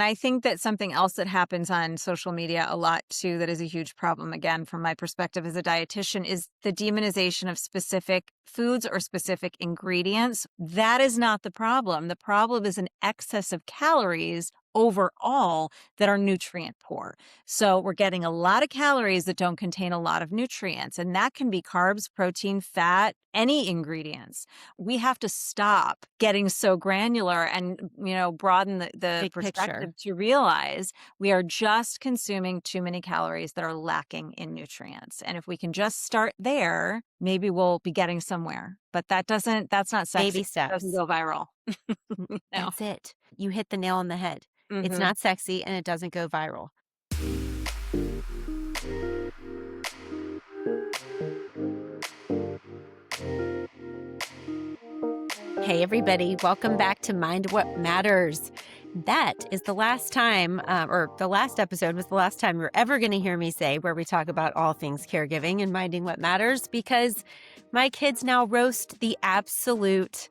I think that something else that happens on social media a lot too, that is a huge problem, again, from my perspective as a dietitian, is the demonization of specific foods or specific ingredients. That is not the problem. The problem is an excess of calories overall that are nutrient poor. So we're getting a lot of calories that don't contain a lot of nutrients, and that can be carbs, protein, fat, any ingredients. We have to stop getting so granular and, broaden the Big perspective picture. to realize we are just consuming too many calories that are lacking in nutrients. And if we can just start there, maybe we'll be getting somewhere. But that's not sexy. Baby It doesn't steps. go viral. No. That's it. You hit the nail on the head. It's Hmm. not sexy and it doesn't go viral. Hey, everybody. Welcome back to Mind What Matters. That is the last time, or the last episode was the last time you're ever going to hear me say where we talk about all things caregiving and minding what matters, because my kids now roast the absolute.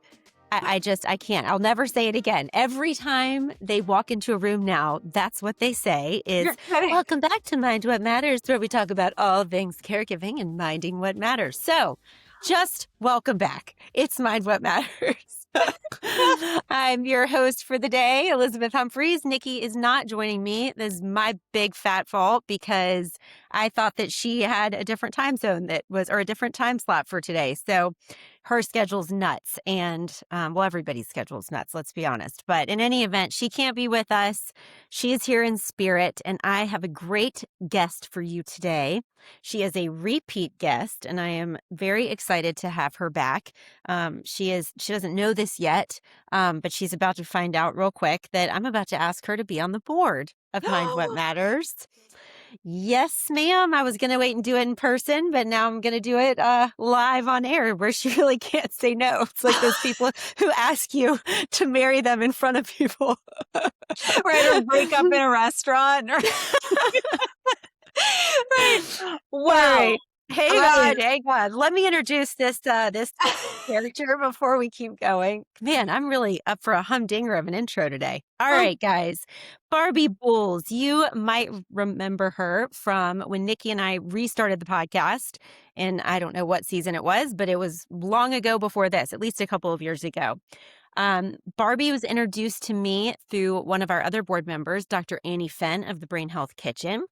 I can't. I'll never say it again. Every time they walk into a room now, that's what they say is, You're kidding. welcome back to Mind What Matters, where we talk about all things caregiving and minding what matters. So just welcome back. It's Mind What Matters. I'm your host for the day, Elizabeth Humphreys. Nikki is not joining me. This is my big fat fault because I thought that she had a different time zone or a different time slot for today. So her schedule's nuts, and everybody's schedule's nuts, let's be honest. But in any event, she can't be with us. She is here in spirit, and I have a great guest for you today. She is a repeat guest, and I am very excited to have her back. She doesn't know this yet, but she's about to find out real quick that I'm about to ask her to be on the board of Mind What Matters. Yes, ma'am. I was going to wait and do it in person, but now I'm going to do it live on air where she really can't say no. It's like those people who ask you to marry them in front of people. Right. Or break up in a restaurant. Right. Wow. Right. Hey God. Let me introduce this character before we keep going. Man, I'm really up for a humdinger of an intro today. All right, guys. Barbie Boules. You might remember her from when Nikki and I restarted the podcast. And I don't know what season it was, but it was long ago before this, at least a couple of years ago. Barbie was introduced to me through one of our other board members, Dr. Annie Fenn of the Brain Health Kitchen.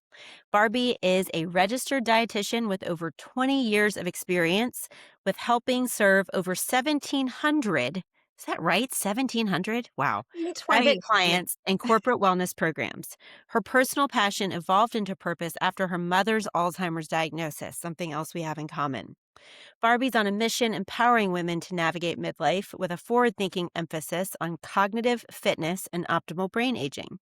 Barbie is a registered dietitian with over 20 years of experience with helping serve over 1,700. Is that right? 1,700? Wow. Private clients and corporate wellness programs. Her personal passion evolved into purpose after her mother's Alzheimer's diagnosis, something else we have in common. Barbie's on a mission empowering women to navigate midlife with a forward-thinking emphasis on cognitive fitness and optimal brain aging.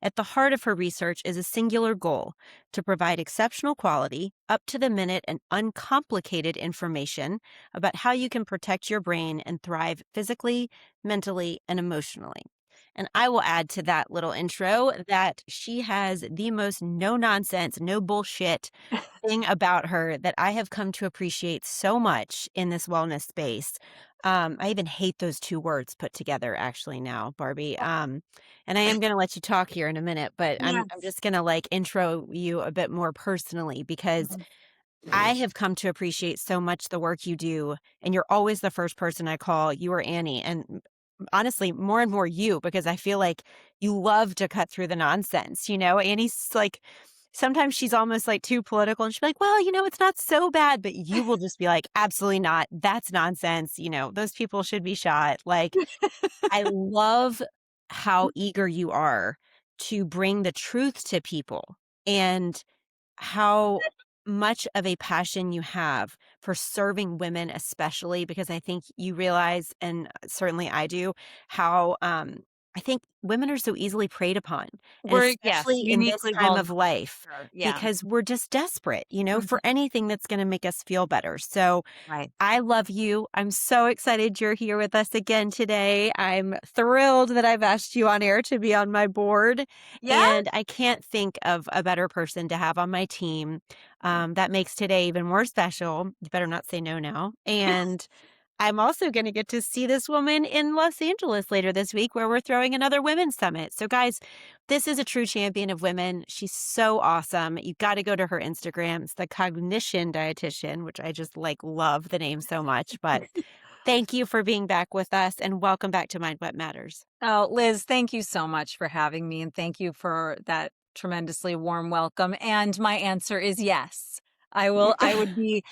At the heart of her research is a singular goal: to provide exceptional quality, up-to-the-minute, and uncomplicated information about how you can protect your brain and thrive physically, mentally, and emotionally. And I will add to that little intro that she has the most no-nonsense, no bullshit thing about her that I have come to appreciate so much in this wellness space. I even hate those two words put together actually now, Barbie. And I am going to let you talk here in a minute, but I'm Yes. just going to intro you a bit more personally because I have come to appreciate so much the work you do, and you're always the first person I call. You or Annie, and honestly, more and more you, because I feel like you love to cut through the nonsense. Annie's sometimes she's almost too political, and she'll be like, well, it's not so bad, but you will just be like, absolutely not. That's nonsense. Those people should be shot. I love how eager you are to bring the truth to people, and how much of a passion you have for serving women, especially because I think you realize, and certainly I do, how I think women are so easily preyed upon, and Yes, especially in this uniquely time of vulnerable. life, Yeah. because we're just desperate, for Mhm. anything that's going to make us feel better. So Right. I love you. I'm so excited you're here with us again today. I'm thrilled that I've asked you on air to be on my board. Yeah. And I can't think of a better person to have on my team. That makes today even more special. You better not say no now. And I'm also going to get to see this woman in Los Angeles later this week where we're throwing another women's summit. So, guys, this is a true champion of women. She's so awesome. You got to go to her Instagram. It's the Cognition Dietitian, which I just love the name so much. But thank you for being back with us and welcome back to Mind What Matters. Oh, Liz, thank you so much for having me. And thank you for that tremendously warm welcome. And my answer is yes. I would be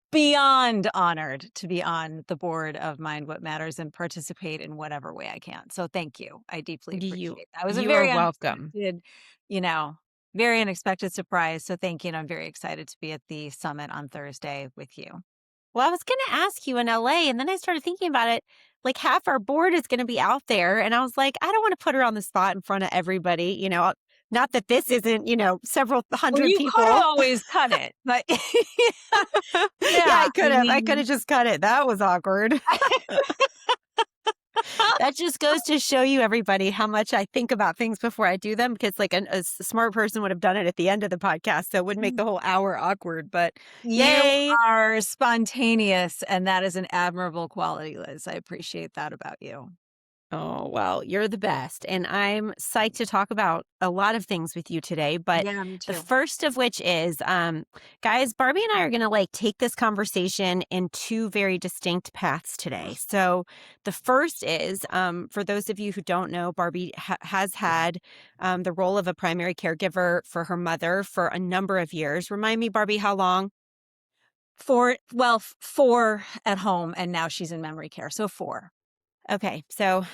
beyond honored to be on the board of Mind What Matters and participate in whatever way I can. So thank you. I deeply You appreciate that. It was a you are very welcome. unexpected, you know, very unexpected surprise. So thank you. And I'm very excited to be at the summit on Thursday with you. Well, I was going to ask you in LA, and then I started thinking about it. Like half our board is going to be out there. And I was like, I don't want to put her on the spot in front of everybody. Not that this isn't, several Well, hundred you could people. always cut it, but Yeah, yeah, I could have. I could mean, have just cut it. That was awkward. That just goes to show you, everybody, how much I think about things before I do them, because a smart person would have done it at the end of the podcast. So it wouldn't make the whole hour awkward. But you yay. are spontaneous, and that is an admirable quality, Liz. I appreciate that about you. Oh, well, you're the best. And I'm psyched to talk about a lot of things with you today. But Yeah, me the too. first of which is, guys, Barbie and I are going to take this conversation in two very distinct paths today. So the first is, for those of you who don't know, Barbie has had the role of a primary caregiver for her mother for a number of years. Remind me, Barbie, how long? Four at home, and now she's in memory care. So four. Okay, so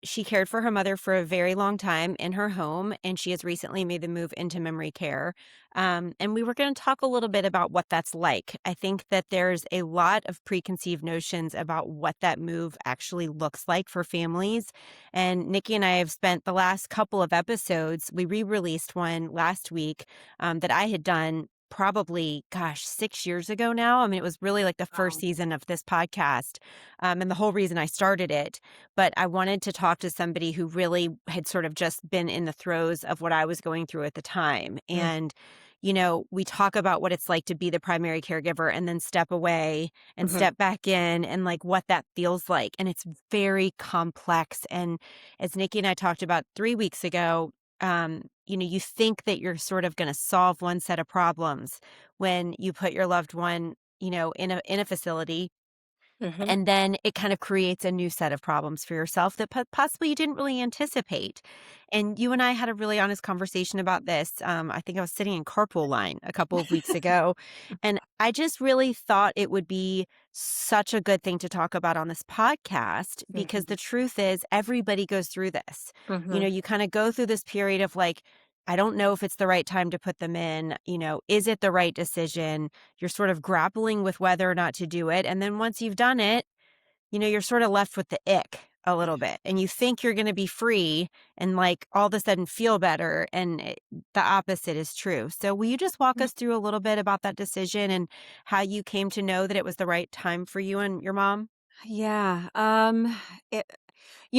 she cared for her mother for a very long time in her home, and she has recently made the move into memory care. And we were going to talk a little bit about what that's like. I think that there's a lot of preconceived notions about what that move actually looks like for families. And Nikki and I have spent the last couple of episodes, we re-released one last week that I had done probably, 6 years ago now. I mean, it was really like the first Wow. season of this podcast, and the whole reason I started it. But I wanted to talk to somebody who really had sort of just been in the throes of what I was going through at the time. Mm, And, we talk about what it's like to be the primary caregiver and then step away and mhm. step back in and what that feels like. And it's very complex. And as Nikki and I talked about 3 weeks ago, you think that you're sort of going to solve one set of problems when you put your loved one, in a facility, Mhm. and then it kind of creates a new set of problems for yourself that possibly you didn't really anticipate. And you and I had a really honest conversation about this. I think I was sitting in carpool line a couple of weeks ago, and I just really thought it would be such a good thing to talk about on this podcast because Mhm. the truth is everybody goes through this. Mhm. You kind of go through this period of I don't know if it's the right time to put them in. Is it the right decision? You're sort of grappling with whether or not to do it. And then once you've done it, you're sort of left with the ick a little bit. And you think you're going to be free and all of a sudden feel better. And the opposite is true. So will you just walk us through a little bit about that decision and how you came to know that it was the right time for you and your mom? Yeah. It,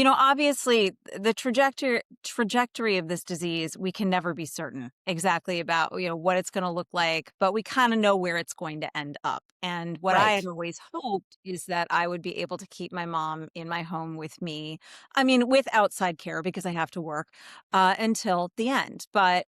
obviously the trajectory of this disease, we can never be certain exactly about, what it's going to look like, but we kind of know where it's going to end up. And what I had Right. always hoped is that I would be able to keep my mom in my home with me. I mean, with outside care because I have to work until the end. But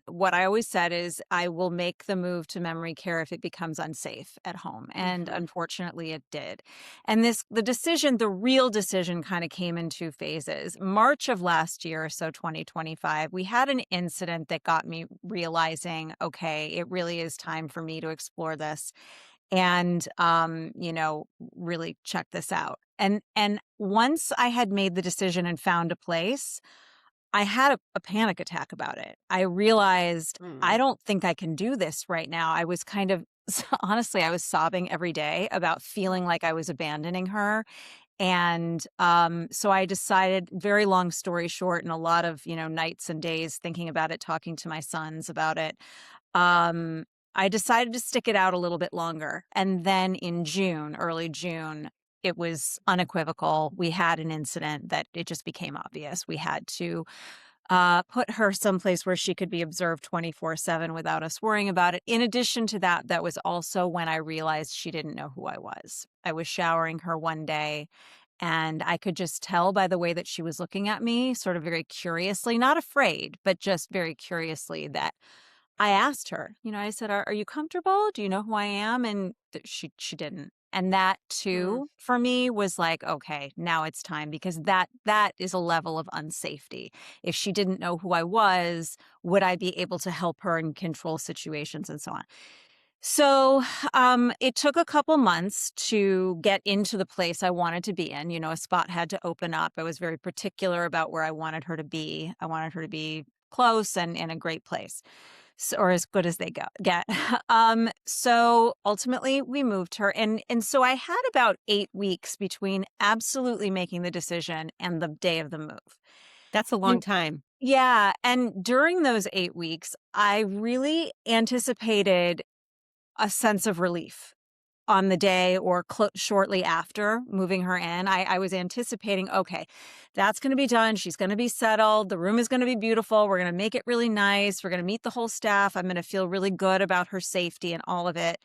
what I always said is I will make the move to memory care if it becomes unsafe at home. And Hmm. unfortunately, it did. And the real decision kind of came in two phases. March of last year, so 2025, we had an incident that got me realizing, okay, it really is time for me to explore this and, really check this out. And once I had made the decision and found a place, I had a panic attack about it. I realized I Mm. don't think I can do this right now. I was kind of honestly, I was sobbing every day about feeling like I was abandoning her. And so I decided, very long story short, and a lot of, nights and days thinking about it, talking to my sons about it. Um, I decided to stick it out a little bit longer. And then in June, early June, it was unequivocal. We had an incident that it just became obvious. We had to put her someplace where she could be observed 24/7 without us worrying about it. In addition to that, that was also when I realized she didn't know who I was. I was showering her one day, and I could just tell by the way that she was looking at me, sort of very curiously, not afraid, but just very curiously, that I asked her, I said, "Are you comfortable? Do you know who I am?" And she didn't. And that Mm, too, for me, was like, okay, now it's time, because that is a level of unsafety. If she didn't know who I was, would I be able to help her and control situations and so on? So, it took a couple months to get into the place I wanted to be in. A spot had to open up. I was very particular about where I wanted her to be. I wanted her to be close and in a great place, or as good as they get. So ultimately we moved her, and so I had about 8 weeks between absolutely making the decision and the day of the move. that's a long You- time. yeah, and during those 8 weeks, I really anticipated a sense of relief on the day or shortly after moving her in. I was anticipating, okay, that's going to be done. She's going to be settled. The room is going to be beautiful. We're going to make it really nice. We're going to meet the whole staff. I'm going to feel really good about her safety and all of it.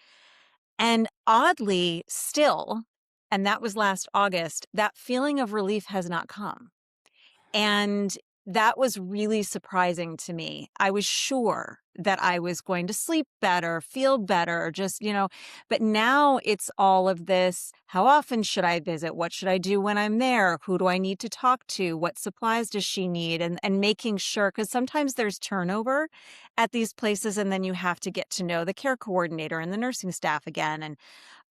And oddly, still, and that was last August, that feeling of relief has not come. And that was really surprising to me. I was sure that I was going to sleep better, feel better, just, but now it's all of this. How often should I visit? What should I do when I'm there? Who do I need to talk to? What supplies does she need? And making sure, because sometimes there's turnover at these places, and then you have to get to know the care coordinator and the nursing staff again,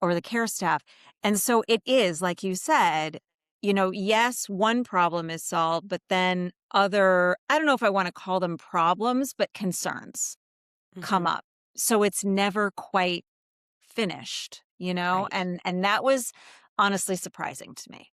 or the care staff. And so it is, like you said, yes, one problem is solved, but then other, I don't know if I want to call them problems, but concerns come Mhm. up. So it's never quite finished, Right. and that was honestly surprising to me.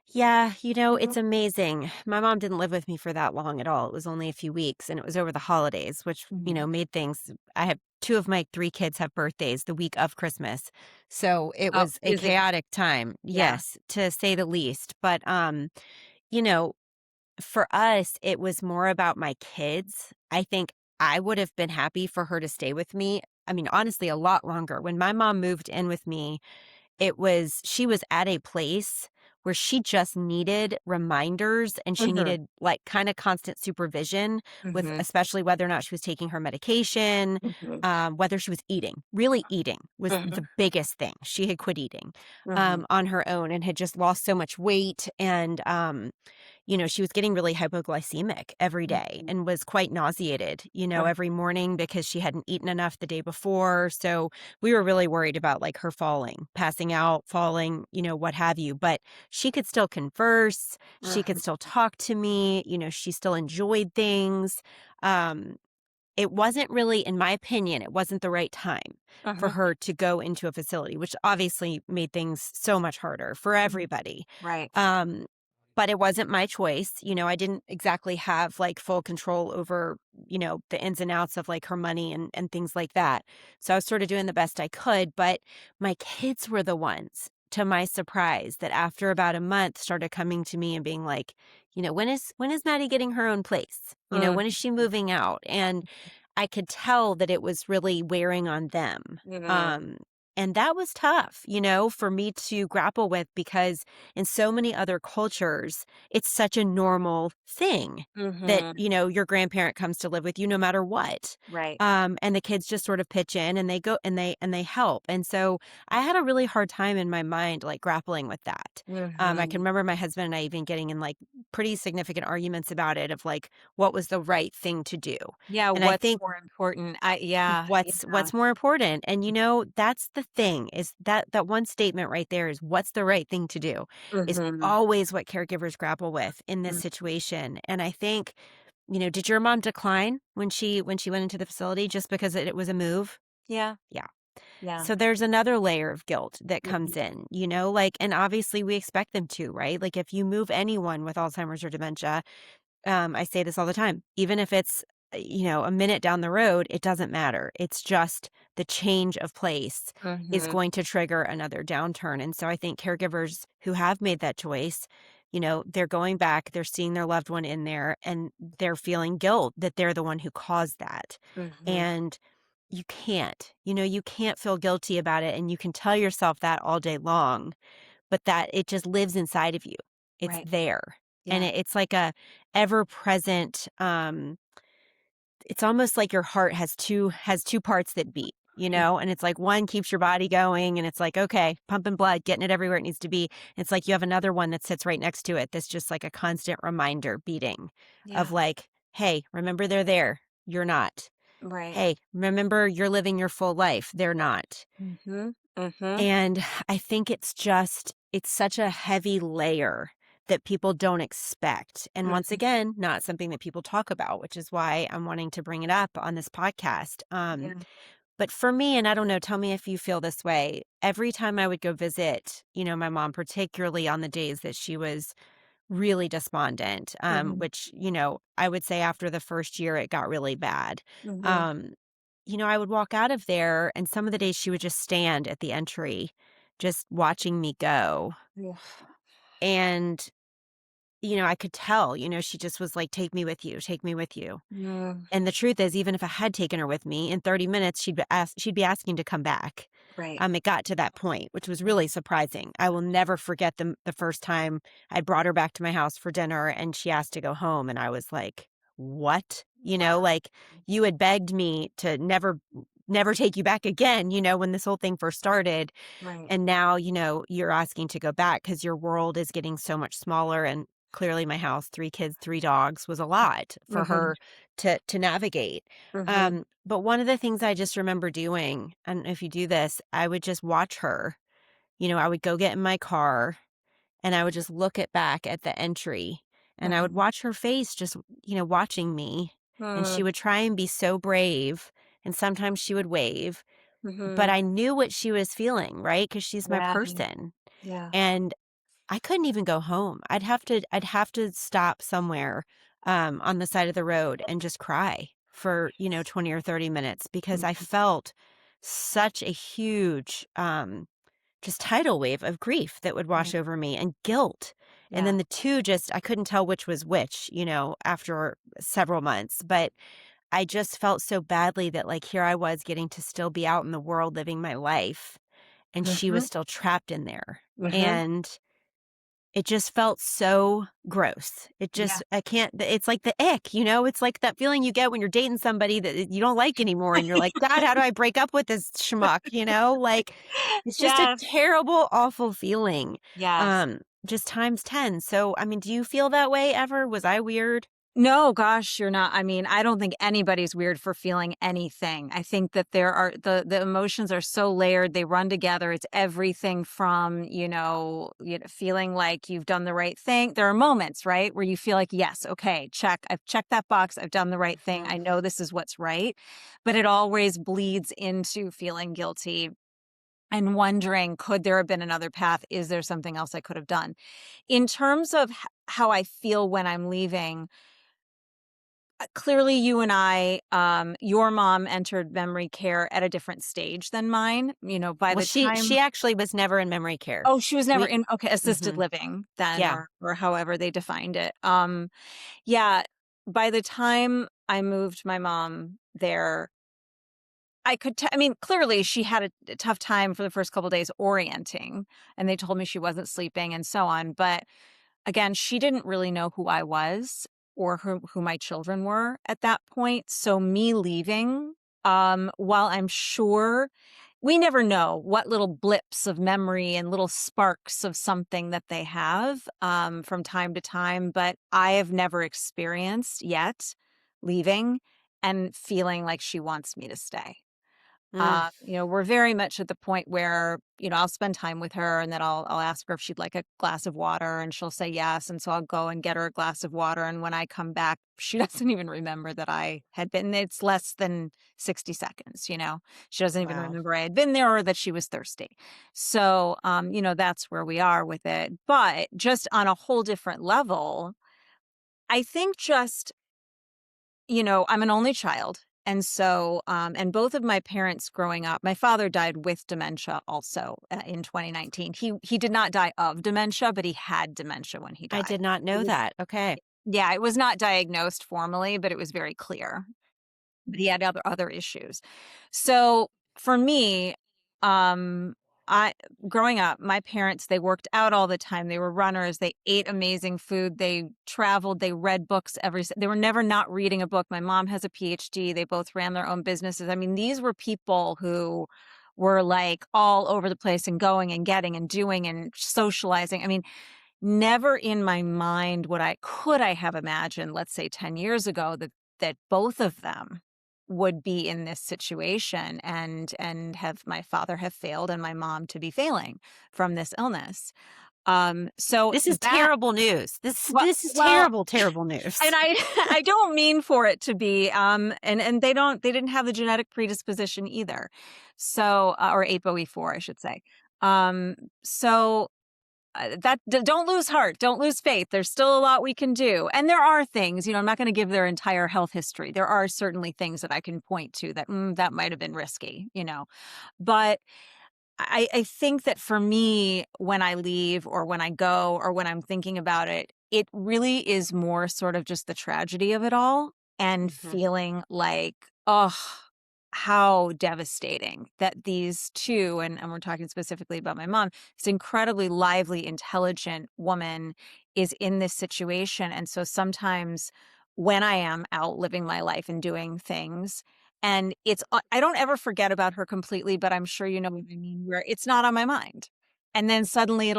Yeah, Mhm. it's amazing. My mom didn't live with me for that long at all. It was only a few weeks, and it was over the holidays, which, Mhm. made things. I have two of my three kids have birthdays the week of Christmas. So it Oh, was a busy. chaotic time, Yeah. yes, to say the least. But you know, for us, it was more about my kids. I think I would have been happy for her to stay with me. I mean, honestly, a lot longer. When my mom moved in with me, she was at a place where she just needed reminders and she Mhm. needed, like, kinda constant supervision with Mhm. especially whether or not she was taking her medication, Mhm. whether she was eating. Really eating was Mhm. the biggest thing. She had quit eating, Mhm. on her own and had just lost so much weight and, she was getting really hypoglycemic every day Mhm. and was quite nauseated, Mhm. every morning because she hadn't eaten enough the day before. So we were really worried about like her falling, passing out, falling, what have you. But she could still converse. She could Mhm. still talk to me. She still enjoyed things. Um, it wasn't really, in my opinion, it wasn't the right time for Mhm. her to go into a facility, which obviously made things so much harder for Mhm. everybody. Right. Um, but it wasn't my choice. I didn't exactly have like full control over, the ins and outs of like her money and things like that. So I was sort of doing the best I could. But my kids were the ones, to my surprise, that after about a month started coming to me and being like, when is Maddie getting her own place? Mm. When is she moving out? And I could tell that it was really wearing on them. Mhm. Um, and that was tough, for me to grapple with because in so many other cultures, it's such a normal thing that, Mhm. your grandparent comes to live with you no matter what. Right. And the kids just sort of pitch in and they go and they help. And so I had a really hard time in my mind, like grappling with that. I can Mhm. remember my husband and I even getting in like pretty significant arguments about it of like what was the right thing to do. Yeah, And I what's think more important? Yeah, yeah. what's more important, and that's the thing, is that one statement right there is what's the right thing to do is Mhm. always what caregivers grapple with in this Mm. situation. And I think, did your mom decline when she went into the facility just because it was a move? Yeah, Yeah. yeah. So there's another layer of guilt that Mhm. comes in, like, and obviously we expect them to, right? Like if you move anyone with Alzheimer's or dementia, I say this all the time. Even if it's, a minute down the road, it doesn't matter. It's just the change of place is Mhm. going to trigger another downturn. And so I think caregivers who have made that choice, they're going back, they're seeing their loved one in there, and they're feeling guilt that they're the one who caused that. Mhm. And you can't. You can't feel guilty about it, and you can tell yourself that all day long, but that it just lives inside of you. It's Right. there. And Yeah. it's like a ever-present, it's almost like your heart has two parts that beat, Mm. and it's like one keeps your body going, and it's like, okay, pumping blood, getting it everywhere it needs to be. It's like you have another one that sits right next to it that's just like a constant reminder beating of Yeah. like, hey, remember they're there. You're not. Right. Hey, remember you're living your full life. They're not. Mhm. Mhm. And I think it's such a heavy layer that people don't expect. And once Mhm. again, not something that people talk about, which is why I'm wanting to bring it up on this podcast. Yeah. But for me, and I don't know, tell me if you feel this way. Every time I would go visit, my mom, particularly on the days that she was really despondent, Mhm. which, I would say after the first year, it got really bad. Mhm. Um, I would walk out of there, and some of the days she would just stand at the entry, just watching me go. Yeah. And, I could tell, she just was like, take me with you, take me with you. Mm. And the truth is, even if I had taken her with me, in 30 minutes, she'd be asking to come back. Right. It got to that point, which was really surprising. I will never forget the first time I brought her back to my house for dinner and she asked to go home. And I was like, what? Wow. Like you had begged me to never take you back again, when this whole thing first started. Right. And now, you're asking to go back because your world is getting so much smaller. And clearly my house, 3 kids, 3 dogs was a lot for Mhm. her to navigate. Mhm. But one of the things I just remember doing, and if you do this, I would just watch her. I would go get in my car and I would just look at back at the entry and I would Mhm. watch her face just, watching me. And she Mm. would try and be so brave. And sometimes she would wave, but Mhm. I knew what she was feeling, right? Because she's my Yeah. person. Yeah. And I couldn't even go home. I'd have to stop somewhere, on the side of the road and just cry for, 20 or 30 minutes because I Mhm. felt such a huge, just tidal wave of grief that would wash Right. over me and guilt. And Yeah. then the two I couldn't tell which was which, after several months, but I just felt so badly that like here I was getting to still be out in the world living my life and she was Mhm. still trapped in there. Mhm. And it just felt so gross. Yeah. I can't, it's like the ick, it's like that feeling you get when you're dating somebody that you don't like anymore. And you're like, God, how do I break up with this schmuck? Like it's just a Yes. terrible, awful feeling. Yes. Just times 10. So, I mean, do you feel that way ever? Was I weird? No, gosh, you're not. I mean, I don't think anybody's weird for feeling anything. I think that there are the emotions are so layered, they run together. It's everything from, feeling like you've done the right thing. There are moments, right, where you feel like, yes, okay, check. I've checked that box. I've done the right thing. I Mhm. know this is what's right. But it always bleeds into feeling guilty and wondering, could there have been another path? Is there something else I could have done? In terms of how I feel when I'm leaving, clearly you and your mom entered memory care at a different stage than mine, by Well, the she time. actually was never in memory care. Oh, she was never We, in, okay, assisted mhm. living then, Yeah. or however they defined it. Yeah, by the time I moved my mom there, I mean, clearly she had a tough time for the first couple days orienting, and they told me she wasn't sleeping and so on, but again, she didn't really know who I was or who my children were at that point. So me leaving, while I'm sure we never know what little blips of memory and little sparks of something that they have, from time to time, but I have never experienced yet leaving and feeling like she wants me to stay. Mm. We're very much at the point where, I'll spend time with her and then I'll ask her if she'd like a glass of water and she'll say yes. And so I'll go and get her a glass of water. And when I come back, she doesn't even remember that I had been. It's less than 60 seconds, She doesn't even Wow. remember I had been there or that she was thirsty. So, that's where we are with it. But just on a whole different level, I think just I'm an only child. And so, and both of my parents growing up, my father died with dementia also in 2019. He did not die of dementia, but he had dementia when he I died. did not It know was, that. Okay. yeah, it was not diagnosed formally, but it was very clear. but he had other issues. So for me, um, I growing up, my parents, they worked out all the time. They were runners. They ate amazing food. They traveled. They read books they were never not reading a book. My mom has a PhD. They both ran their own businesses. I mean, these were people who were like all over the place and going and getting and doing and socializing. I mean, never in my mind could I have imagined, let's say 10 years ago, that both of them would be in this situation and have my father have failed and my mom to be failing from this illness. So This is that terrible news. This well, this is well, terrible, terrible news. and I I don't mean for it to be and they didn't have the genetic predisposition either. So or ApoE4 I should say. So don't lose heart, don't lose faith. There's still a lot we can do. And there are things, I'm not going to give their entire health history. There are certainly things that I can point to that that might have been risky. But I think that for me, when I leave or when I go or when I'm thinking about it, it really is more sort of just the tragedy of it all and Mhm. feeling like, oh, how devastating that these two, and we're talking specifically about my mom, this incredibly lively, intelligent woman is in this situation. And so sometimes when I am out living my life and doing things, and I don't ever forget about her completely, but I'm sure you know what I mean, where it's not on my mind. And then suddenly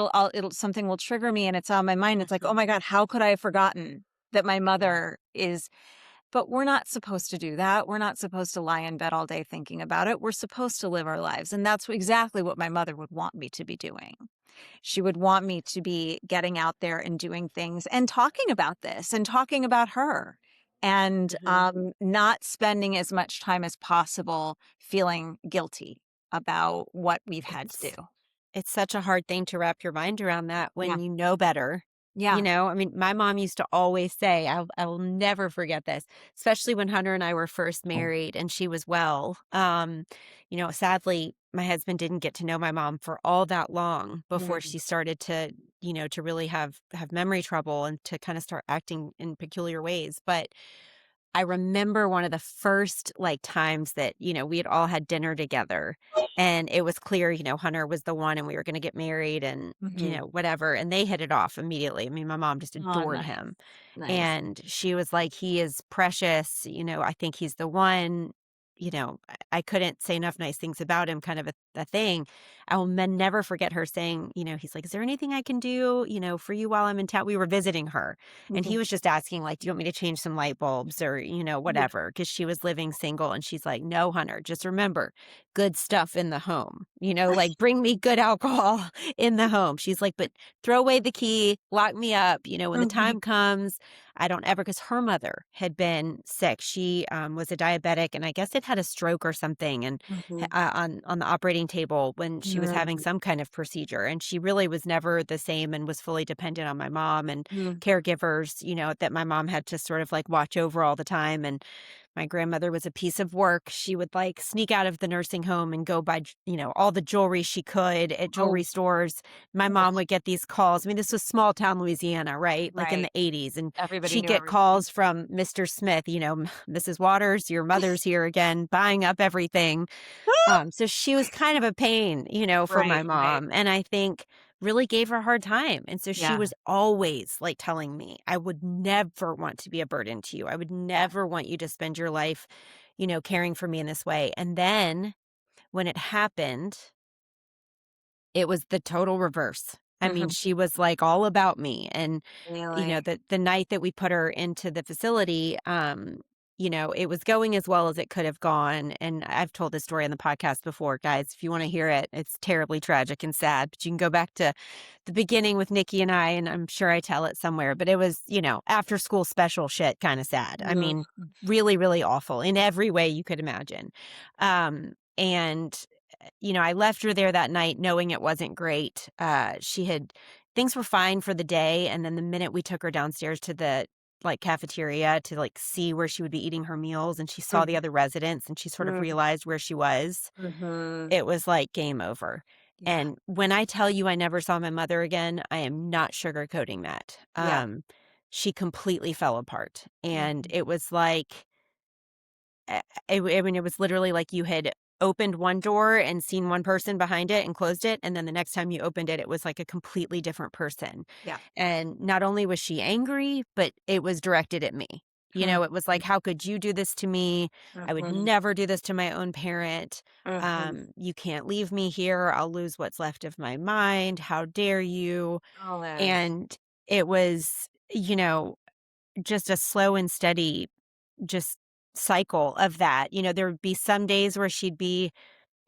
something will trigger me and it's on my mind. It's like, oh Mhm. my God, how could I have forgotten that my Yeah. mother is, but we're not supposed to do that. We're not supposed to lie in bed all day thinking about it. We're supposed to live our lives. And that's exactly what my mother would want me to be doing. She would want me to be getting out there and doing things and talking about this and talking about her and Mhm. not spending as much time as possible feeling guilty about what we've had to It's do. it's such a hard thing to wrap your mind around that Yeah. when you know better. Yeah. I mean, my mom used to always say, I will never forget this, especially when Hunter and I were first married and she was well. Sadly, my husband didn't get to know my mom for all that long before Mm, she started to really have memory trouble and to kind of start acting in peculiar ways. But I remember one of the first, like, times that, we had all had dinner together, and it was clear, Hunter was the one and we were gonna get married and, mhm. whatever, and they hit it off immediately. I mean, my mom just Oh, adored nice. him, Nice. and she was like, "He is precious, I think he's the one." I couldn't say enough nice things about him, kind of a thing. I will never forget her saying, he's like, "Is there anything I can do, for you while I'm in town?" We were visiting her, and he Mhm. was just asking, like, "Do you want me to change some light bulbs or, Yeah. whatever?" Because she was living single, and she's like, "No, Hunter, just remember, good stuff in the home, like, bring me good alcohol in the home." She's like, "But throw away the key, lock me up, when the Mhm. time comes, I don't ever," because her mother had been sick. She was a diabetic and I guess it had a stroke or something and Mhm. on the operating table when she was having Mm, some kind of procedure. And she really was never the same and was fully dependent on my mom and mm, caregivers, that my mom had to sort of like watch over all the time. And my grandmother was a piece of work. She would like sneak out of the nursing home and go buy, all the jewelry she could at oh, jewelry stores. My oh, mom would get these calls. I mean, this was small town Louisiana, right? Like in right. the 80s. And Everybody she'd knew get everybody. calls from Mr. Smith, Mrs. Waters, your mother's here again, buying up everything. So she was kind of a pain, for my Right, right. mom. And I think really gave her a hard time. And so she Yeah. was always like telling me, I would never want to be a burden to you. I would Yeah. never want you to spend your life, caring for me in this way. And then when it happened, it was the total reverse. I mean, Mhm. she was, like, all about me, and, Really? the night that we put her into the facility, it was going as well as it could have gone, and I've told this story on the podcast before, guys. If you wanna hear it, it's terribly tragic and sad, but you can go back to the beginning with Nikki and I, and I'm sure I tell it somewhere, but it was, after school special shit kinda sad. I Mhm. mean, really, really awful in every way you could imagine. And I left her there that night knowing it wasn't great. Things were fine for the day. And then the minute we took her downstairs to the like cafeteria to like see where she would be eating her meals and she saw the Mhm. other residents and she sort of Mm, realized where she was, mhm. it was like game over. Yeah. And when I tell you I never saw my mother again, I am not sugarcoating that. Yeah. She completely fell apart. And Mhm. it was like I mean, it was literally like you had opened one door and seen one person behind it and closed it, and then the next time you opened it, it was like a completely different person. Yeah. And not only was she angry, but it was directed at me. You Mhm. know, it was like, "How could you do this to me? I would Mhm. never do this to my own parent. Mhm. You can't leave me here. I'll lose what's left of my mind. How dare you?" Oh, Liz. And it was, just a slow and steady just cycle of that. There would be some days where she'd be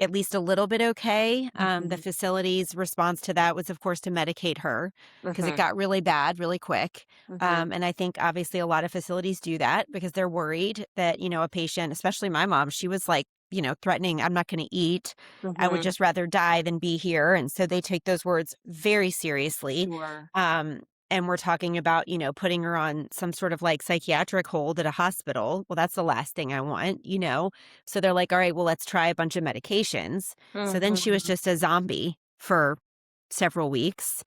at least a little bit okay. The Mhm. facility's response to that was, of course, to medicate her because it Mhm. got really bad really quick. Mhm. And I think obviously a lot of facilities do that because they're worried that, a patient, especially my mom, she was like, threatening, I'm not going to eat. I would Mhm. just rather die than be here. And so they take those words very seriously. Sure. Um, and we're talking about, putting her on some sort of like psychiatric hold at a hospital. Well, that's the last thing I want. So they're like, all right, well, let's try a bunch of medications. So then she was Mhm. just a zombie for several weeks.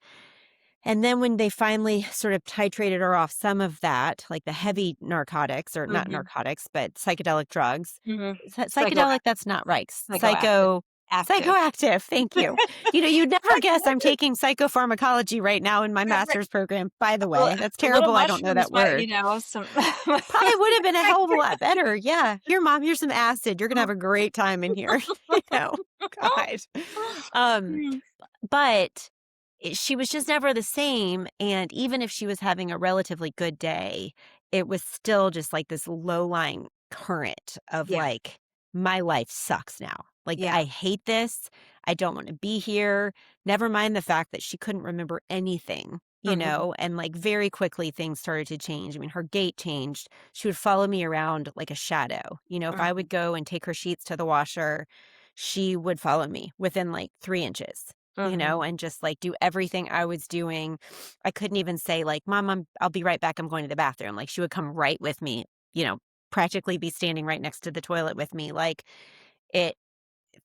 And then when they finally sort of titrated her off some of that, like the heavy narcotics, or not Mhm. narcotics, but psychedelic drugs. Mhm. Psychedelic, that's not right. Psychoactive. Active. Psychoactive. Thank you. You'd never guess I'm taking psychopharmacology right now in my Right, right. master's program, by the Well, way. That's little terrible. I don't know mushrooms that might, word. some Probably would have been a hell of a lot better. Yeah. Here, mom, here's some acid. You're gonna have a great time in here. you know, God. Um, Mm. but she was just never the same. And even if she was having a relatively good day, it was still just like this low lying current of Yeah, like, my life sucks now. Like, yeah. I hate this. I don't want to be here. Never mind the fact that she couldn't remember anything, Mhm. and like very quickly things started to change. I mean, her gait changed. She would follow me around like a shadow. If I Mhm. would go and take her sheets to the washer, she would follow me within like 3 inches Mhm. and just like do everything I was doing. I couldn't even say like, "Mom, I'll be right back. I'm going to the bathroom." Like she would come right with me, you know, practically be standing right next to the toilet with me. Like it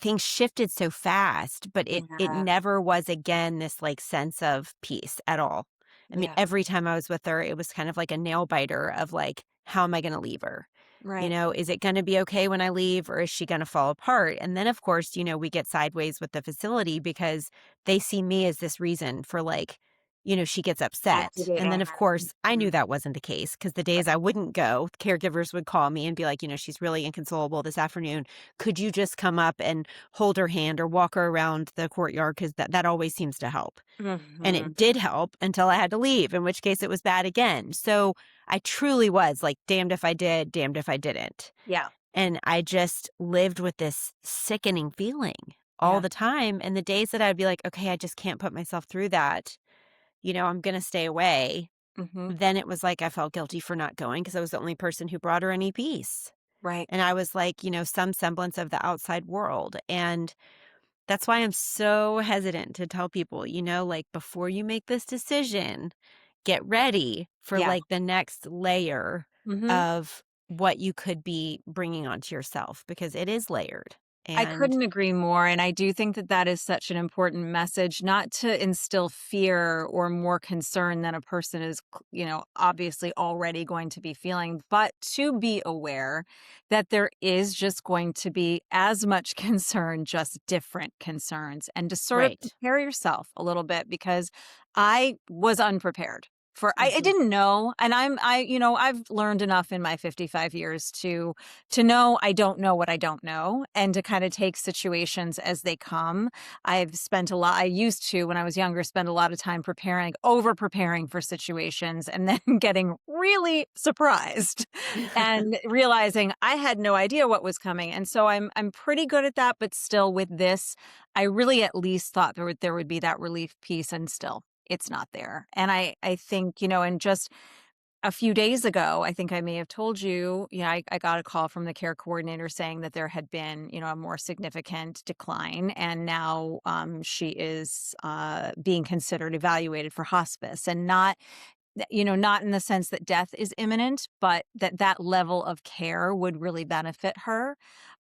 things shifted so fast, but it Yeah, never was again this like sense of peace at all. I mean, yeah. every time I was with her, it was kind of like a nail biter of like, how am I going to leave her? Right. Is it going to be okay when I leave, or is she going to fall apart? And then, of course, we get sideways with the facility because they see me as this reason for like, she gets upset. And Activating then, of her. course, I knew Mhm. that wasn't the case because the days I wouldn't go, caregivers would call me and be like, she's really inconsolable this afternoon. Could you just come up and hold her hand or walk her around the courtyard? Because that always seems to help. And Mhm. it did help until I had to leave, in which case it was bad again. So I truly was like, damned if I did, damned if I didn't. Yeah, And I just lived with this sickening feeling all yeah. the time. And the days that I'd be like, okay, I just can't put myself through that, I'm going to stay away. Mhm. Then it was like I felt guilty for not going because I was the only person who brought her any peace. Right. And I was like, some semblance of the outside world. And that's why I'm so hesitant to tell people, like before you make this decision, get ready for Yeah. like the next layer Mhm. of what you could be bringing onto yourself because it is layered. I And couldn't agree more, and I do think that that is such an important message, not to instill fear or more concern than a person is, obviously already going to be feeling, but to be aware that there is just going to be as much concern, just different concerns, and to sort of right. prepare yourself a little bit because I was unprepared. I Hmm. didn't know, and I've learned enough in my 55 years to know I don't know what I don't know and to kind of take situations as they come. I used to, when I was younger, spend a lot of time over preparing for situations and then getting really surprised and realizing I had no idea what was coming. And so I'm pretty good at that, but still with this, I really at least thought there would be that relief piece, and still it's not there. And I think, and just a few days ago, I think I may have told you, I got a call from the care coordinator saying that there had been, a more significant decline. And now she is being considered evaluated for hospice, and not in the sense that death is imminent, but that level of care would really benefit her.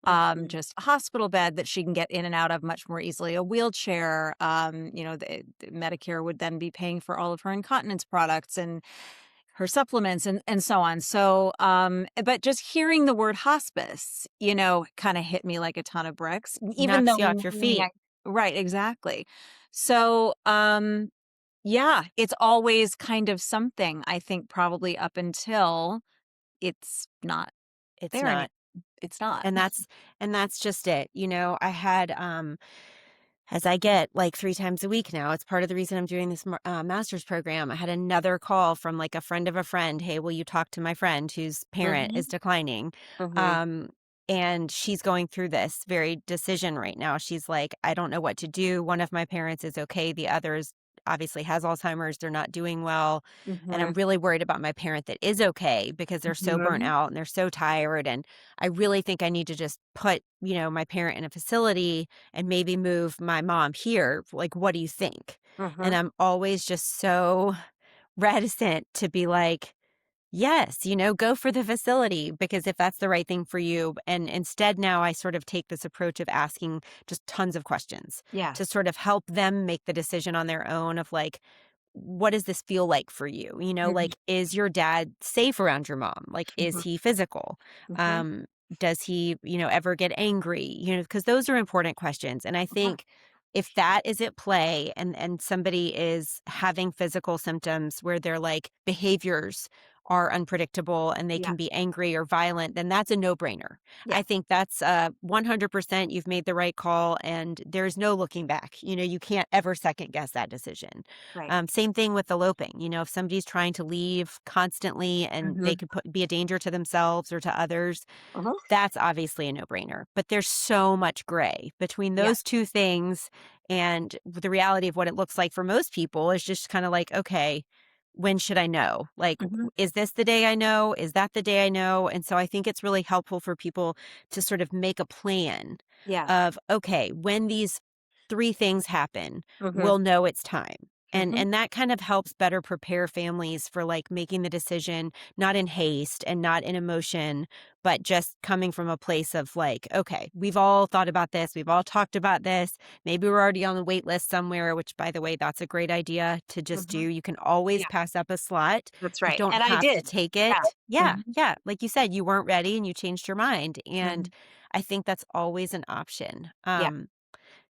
Hmm. Just a hospital bed that she can get in and out of much more easily, a wheelchair. The Medicare would then be paying for all of her incontinence products, and her supplements and so on. So, but just hearing the word hospice, kind of hit me like a ton of bricks, even Knocks though you off your knowing feet. right, exactly. So, yeah, it's always kind of something, I think, probably up until it's not It's there anymore. not. It's not. And that's just it. I had as I get like 3 times a week now, it's part of the reason I'm doing this master's program. I had another call from like a friend of a friend. Hey, will you talk to my friend whose parent is Mhm, declining? mhm, Um, and she's going through this very decision right now. She's like, I don't know what to do. One of my parents is okay. The others obviously has Alzheimer's. They're not doing well. And I'm mhm, really worried about my parent that is okay because they're so burnt mhm. out and they're so tired. And I really think I need to just put, my parent in a facility and maybe move my mom here. Like, what do you think? And Mhm. I'm always just so reticent to be like, yes, go for the facility because if that's the right thing for you. And instead, now I sort of take this approach of asking just tons of questions to Yes. sort of help them make the decision on their own of like, what does this feel like for you? Mhm, Like, is your dad safe around your mom? Like, is mhm, he physical? mhm, Um, does he, ever get angry? Because those are important questions. And I mhm. think if that is at play and somebody is having physical symptoms where their like behaviors are unpredictable and they Yeah, can be angry or violent, then that's a no-brainer. yeah, I think that's 100% you've made the right call and there's no looking back. You can't ever second guess that decision. right. Same thing with eloping. If somebody's trying to leave constantly and they Mhm, could be a danger to themselves or to others, mhm. that's obviously a no-brainer. But there's so much gray between Yeah, those two things, and the reality of what it looks like for most people is just kind of like, okay, when should I know? Like, mhm. is this the day I know? Is that the day I know? And so I think it's really helpful for people to sort of make a plan Yeah. of, okay, when these 3 things happen, Mhm, we'll know it's time. And mhm, and that kind of helps better prepare families for like making the decision not in haste and not in emotion, but just coming from a place of like, okay, we've all thought about this, we've all talked about this. Maybe we're already on the wait list somewhere, which by the way, that's a great idea to just do. mhm. You can always Yeah, pass up a slot. that's You right, don't and I have to did. take Yeah. it. Yeah, Mhm, yeah. Like you said, you weren't ready and you changed your mind. And mhm. I think that's always an option. Yeah.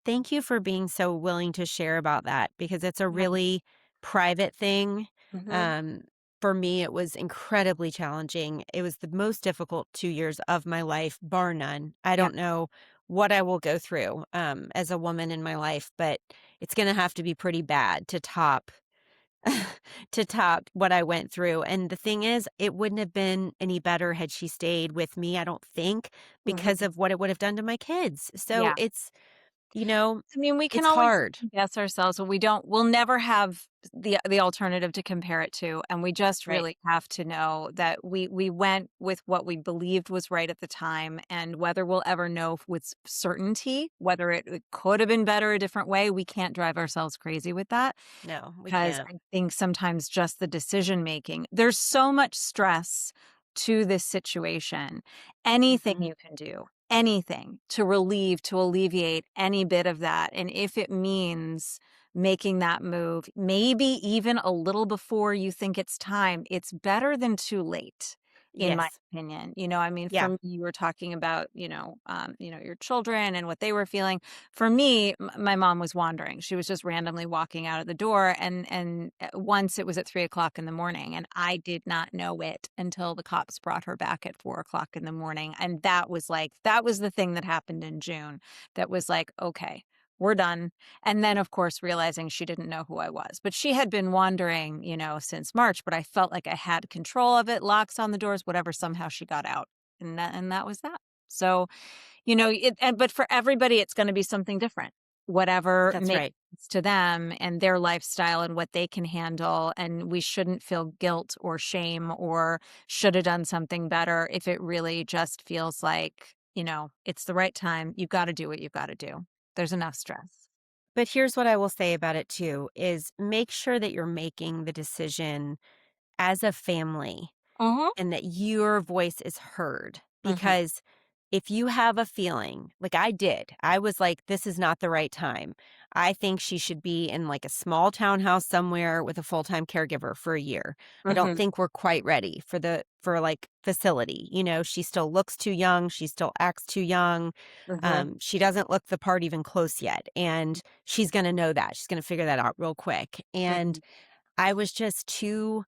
Thank you for being so willing to share about that because it's a Yeah. really private thing. Mhm. Um, for me, it was incredibly challenging. It was the most difficult 2 years of my life, bar none. I Yeah. don't know what I will go through as a woman in my life, but it's going to have to be pretty bad to top to top what I went through. And the thing is, it wouldn't have been any better had she stayed with me, I don't think, because Mhm. of what it would have done to my kids. So Yeah. it's you know, I mean, we can it's always hard. guess ourselves, but we'll never have the alternative to compare it to, and we just Right. really have to know that we went with what we believed was right at the time, and whether we'll ever know with certainty whether it could have been better a different way, we can't drive ourselves crazy with that. No, we 'Cause can't. I think sometimes just the decision making there's so much stress to this situation. Anything Mhm. you can do, anything to relieve, to alleviate any bit of that, and if it means making that move, maybe even a little before you think it's time, it's better than too late, in my Yes. opinion. I mean, for Yeah. me, you were talking about, your children and what they were feeling. For me, my mom was wandering. She was just randomly walking out of the door, and once it was at 3 o'clock in the morning, and I did not know it until the cops brought her back at 4 o'clock in the morning, and that was the thing that happened in June. That was like, okay, we're done. And then, of course, realizing she didn't know who I was, but she had been wandering, since March. But I felt like I had control of it, locks on the doors, whatever. Somehow she got out, and that was that. So but for everybody, it's gonna be something different, whatever That's makes right. sense to them and their lifestyle and what they can handle, and we shouldn't feel guilt or shame or shoulda done something better if it really just feels like, it's the right time, you gotta do what you gotta do. There's enough stress. But here's what I will say about it too is make sure that you're making the decision as a family Mhm, and that your voice is heard mhm, because if you have a feeling, like I did, I was like, this is not the right time. I think she should be in like a small townhouse somewhere with a full-time caregiver for a year. I don't Mhm. think we're quite ready for like facility. She still looks too young. She still acts too young. Mhm. She doesn't look the part even close yet. And she's going to know that. She's going to figure that out real quick. And Mhm. I was just too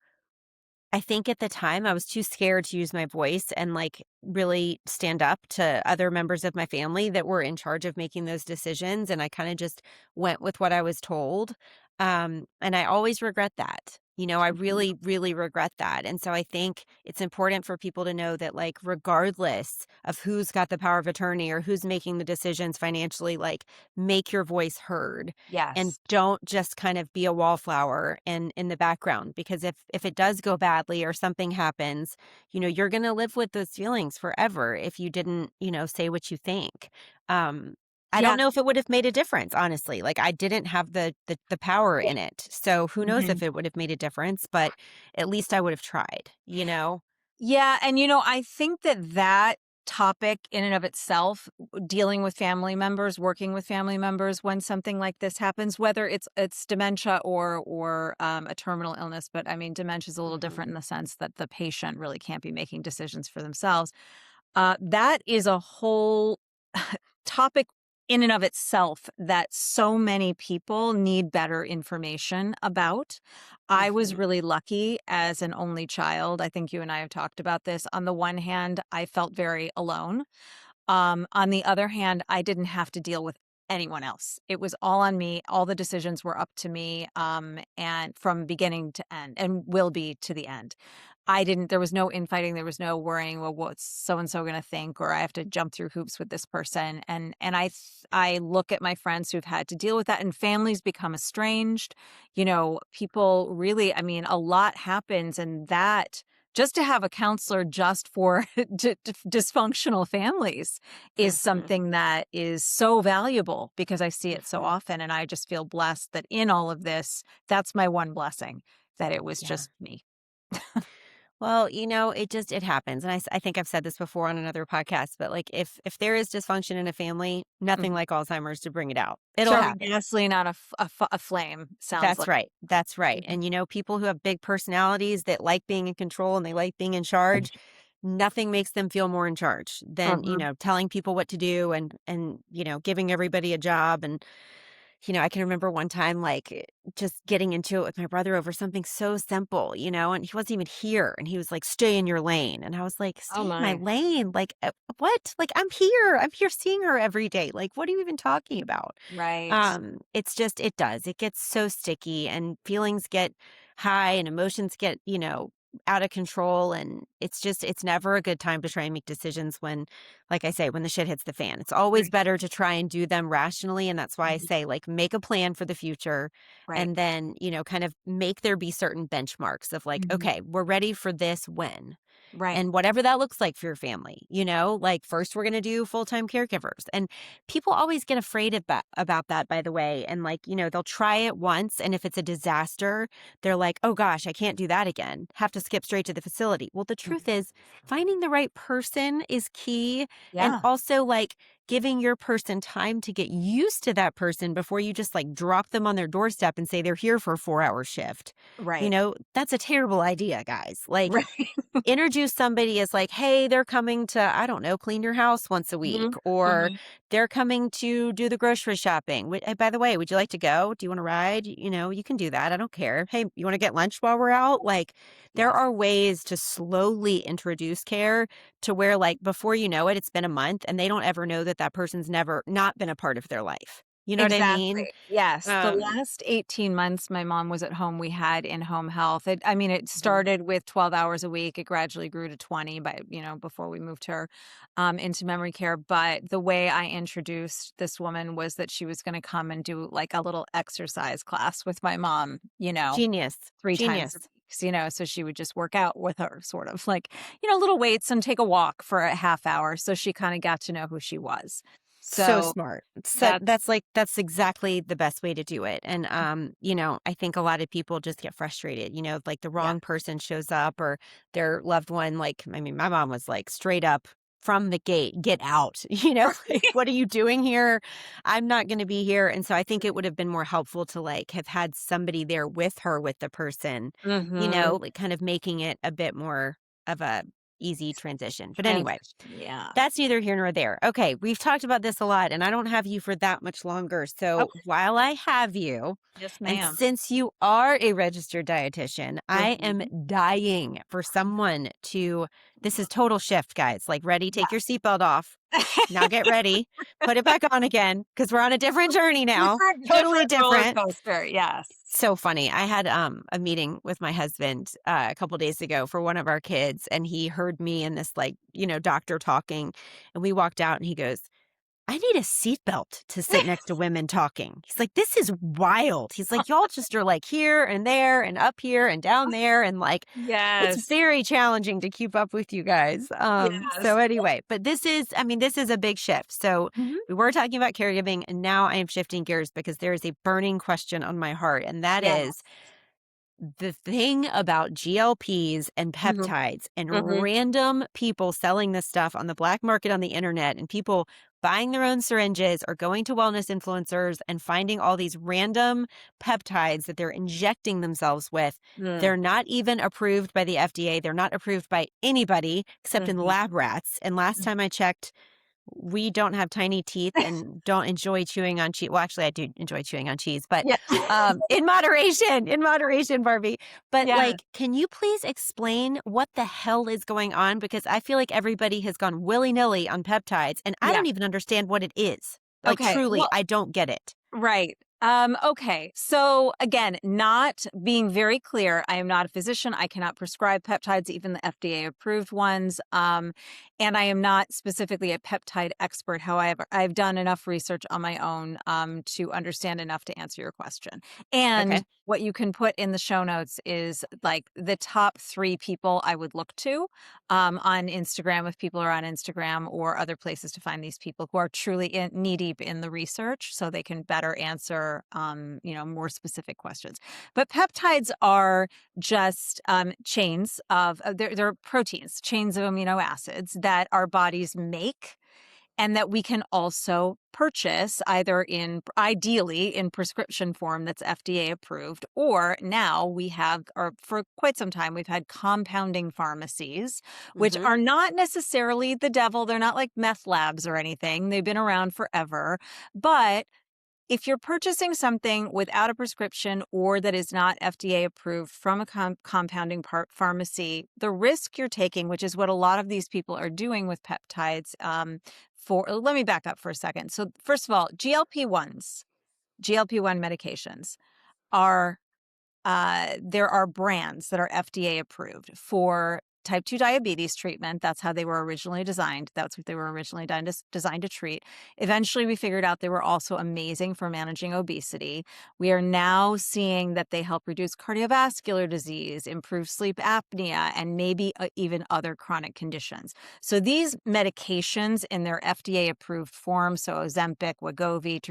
I think at the time I was too scared to use my voice and like really stand up to other members of my family that were in charge of making those decisions. And I kind of just went with what I was told. And I always regret that. I Mhm. really, really regret that. And so I think it's important for people to know that, like, regardless of who's got the power of attorney or who's making the decisions financially, like, make your voice heard and Yes. don't just kind of be a wallflower in the background, because if it does go badly or something happens, you're going to live with those feelings forever if you didn't, say what you think. um I don't Yeah. know if it would have made a difference, honestly. Like, I didn't have the power Yeah. in it, so who knows Mhm. if it would have made a difference, but at least I would have tried, you know? Yeah, and I think that topic in and of itself, dealing with family members, working with family members when something like this happens, whether it's dementia or a terminal illness, but I mean dementia is a little different in Mhm. the sense that the patient really can't be making decisions for themselves. That is a whole topic in and of itself that so many people need better information about. I was Mhm. really lucky as an only child. I think you and I have talked about this. On the one hand, I felt very alone. On the other hand, I didn't have to deal with anyone else. It was all on me. All the decisions were up to me, and from beginning to end, and will be to the end. There was no infighting. There was no worrying, well, what's so and so going to think, or I have to jump through hoops with this person. And I look at my friends who've had to deal with that, and families become estranged. People really, I mean, a lot happens, and that just to have a counselor just for dysfunctional families is Mhm. something that is so valuable because I see it so Mhm. often. And I just feel blessed that in all of this, that's my one blessing, that it was Yeah. just me. Well, it happens, and I think I've said this before on another podcast, but, like, if there is dysfunction in a family, nothing Mhm. like Alzheimer's to bring it out. It'll Throwing happen. gasoline on a flame sounds That's like. right, that's right, Mhm. and, people who have big personalities that like being in control and they like being in charge, nothing makes them feel more in charge than, Mhm. telling people what to do and, giving everybody a job. And I can remember one time, like, just getting into it with my brother over something so simple, and he wasn't even here. And he was like, stay in your lane. And I was like, Oh stay in my my. lane? Like, what? Like, I'm here. I'm here seeing her every day. Like, what are you even talking about? Right. It's just, it does. It gets so sticky and feelings get high and emotions get, out of control. And it's never a good time to try and make decisions when, like I say, when the shit hits the fan. It's always Right. better to try and do them rationally, and that's why I Mhm. say, like, make a plan for the future, Right. and then, kind of make there be certain benchmarks of like, Mhm. okay, we're ready for this when. Right. And whatever that looks like for your family, like, first we're going to do full-time caregivers. And people always get afraid about that, by the way. And, like, they'll try it once. And if it's a disaster, they're like, oh gosh, I can't do that again. Have to skip straight to the facility. Well, the truth Mhm. is, finding the right person is key. And Yeah. also, like, giving your person time to get used to that person before you just like drop them on their doorstep and say they're here for a 4-hour shift. Right. That's a terrible idea, guys. Like, Right. introduce somebody as like, hey, they're coming to, I don't know, clean your house once a week, Mhm. or Mhm. they're coming to do the grocery shopping. By the way, would you like to go? Do you want to ride? You can do that. I don't care. Hey, you want to get lunch while we're out? Like, there Yes. are ways to slowly introduce care to where, like, before you know it, it's been a month and they don't ever know that that person's never not been a part of their life. You know what I mean? Exactly. Yes. The Um, last 18 months my mom was at home, we had in-home health. It mhm. started with 12 hours a week. It gradually grew to 20 before we moved her into memory care. But the way I introduced this woman was that she was going to come and do like a little exercise class with my mom, Genius. 3 times a Genius. week, so she would just work out with her sort of like, little weights and take a walk for a half hour. So she kind of got to know who she was. So So smart. So that's that's exactly the best way to do it. And I think a lot of people just get frustrated, like the yeah. wrong person shows up or their loved one, like, I mean, my mom was like straight up from the gate, get out, like, what are you doing here? I'm not going to be here. And so I think it would have been more helpful to like have had somebody there with her, with the person, Mhm. like kind of making it a bit more of a easy transition. But anyway, Transition, yeah. that's neither here nor there. Okay, we've talked about this a lot, and I don't have you for that much longer. So Okay. while I have you, Yes, and ma'am. since you are a registered dietitian, I am Mhm. dying for someone to. This is total shift, guys. Like, ready? Take your Yes. seatbelt off. Now get ready. Put it back on again because we're on a different journey now. Totally Different roller different. coaster, yes. So funny. I had a meeting with my husband a couple days ago for one of our kids, and he heard me and this like doctor talking, and we walked out, and he goes, "I need a seatbelt to sit next to women talking." He's like, "This is wild." He's like, "Y'all just are like here and there and up here and down there, and like it's Yes. very challenging to keep up with you guys." So Yes. anyway, but I mean, this is a big shift. So Mhm. we were talking about caregiving, and now I am shifting gears because there is a burning question on my heart, and that Yes. is the thing about GLPs and Mhm. peptides and Mhm. random people selling this stuff on the black market on the internet and people buying their own syringes or going to wellness influencers and finding all these random peptides that they're injecting themselves with. Mm. They're not even approved by the FDA. They're not approved by anybody except in Mhm. lab rats. And last time I checked, we don't have tiny teeth and don't enjoy chewing on cheese. Well, actually, I do enjoy chewing on cheese, but Yeah. in moderation, Barbie. But Yes. like, can you please explain what the hell is going on? Because I feel like everybody has gone willy nilly on peptides, and I Yeah. don't even understand what it is. Like, Okay. truly, Well, I don't get it. right. Okay. So again, not being very clear, I am not a physician. I cannot prescribe peptides, even the FDA approved ones. And I am not specifically a peptide expert. However, I've done enough research on my own to understand enough to answer your question. Okay. And what you can put in the show notes is like the top 3 people I would look to on Instagram, if people are on Instagram or other places to find these people who are truly knee deep in the research so they can better answer, more specific questions. But peptides are just chains of, they're proteins, chains of amino acids that our bodies make and that we can also purchase either ideally in prescription form that's FDA approved, or now we have, or for quite some time, we've had compounding pharmacies, which Mm-hmm. are not necessarily the devil. They're not like meth labs or anything. They've been around forever, but if you're purchasing something without a prescription or that is not FDA approved from a compounding pharmacy, the risk you're taking, which is what a lot of these people are doing with peptides, let me back up for a second. So first of all, GLP-1 medications are there are brands that are FDA approved for type 2 diabetes treatment. That's how they were originally designed. That's what they were originally designed to treat. Eventually, we figured out they were also amazing for managing obesity. We are now seeing that they help reduce cardiovascular disease, improve sleep apnea, and maybe even other chronic conditions. So these medications in their FDA approved form, so Ozempic, Wegovy,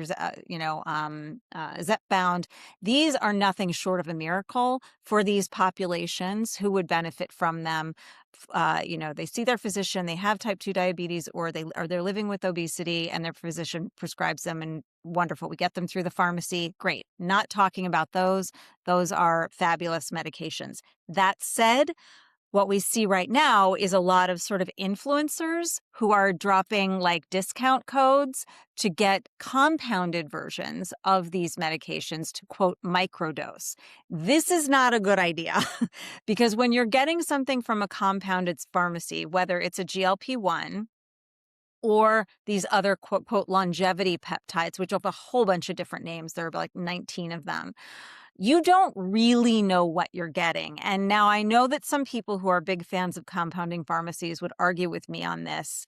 Zepbound, these are nothing short of a miracle for these populations who would benefit from them. They see their physician, they have type 2 diabetes, or they're living with obesity, and their physician prescribes them, and wonderful. We get them through the pharmacy. Great. Not talking about those. Those are fabulous medications. That said, what we see right now is a lot of sort of influencers who are dropping like discount codes to get compounded versions of these medications to quote microdose. This is not a good idea because when you're getting something from a compounded pharmacy, whether it's a GLP-1 or these other quote, quote, longevity peptides, which have a whole bunch of different names, there are like 19 of them, you don't really know what you're getting. And now I know that some people who are big fans of compounding pharmacies would argue with me on this.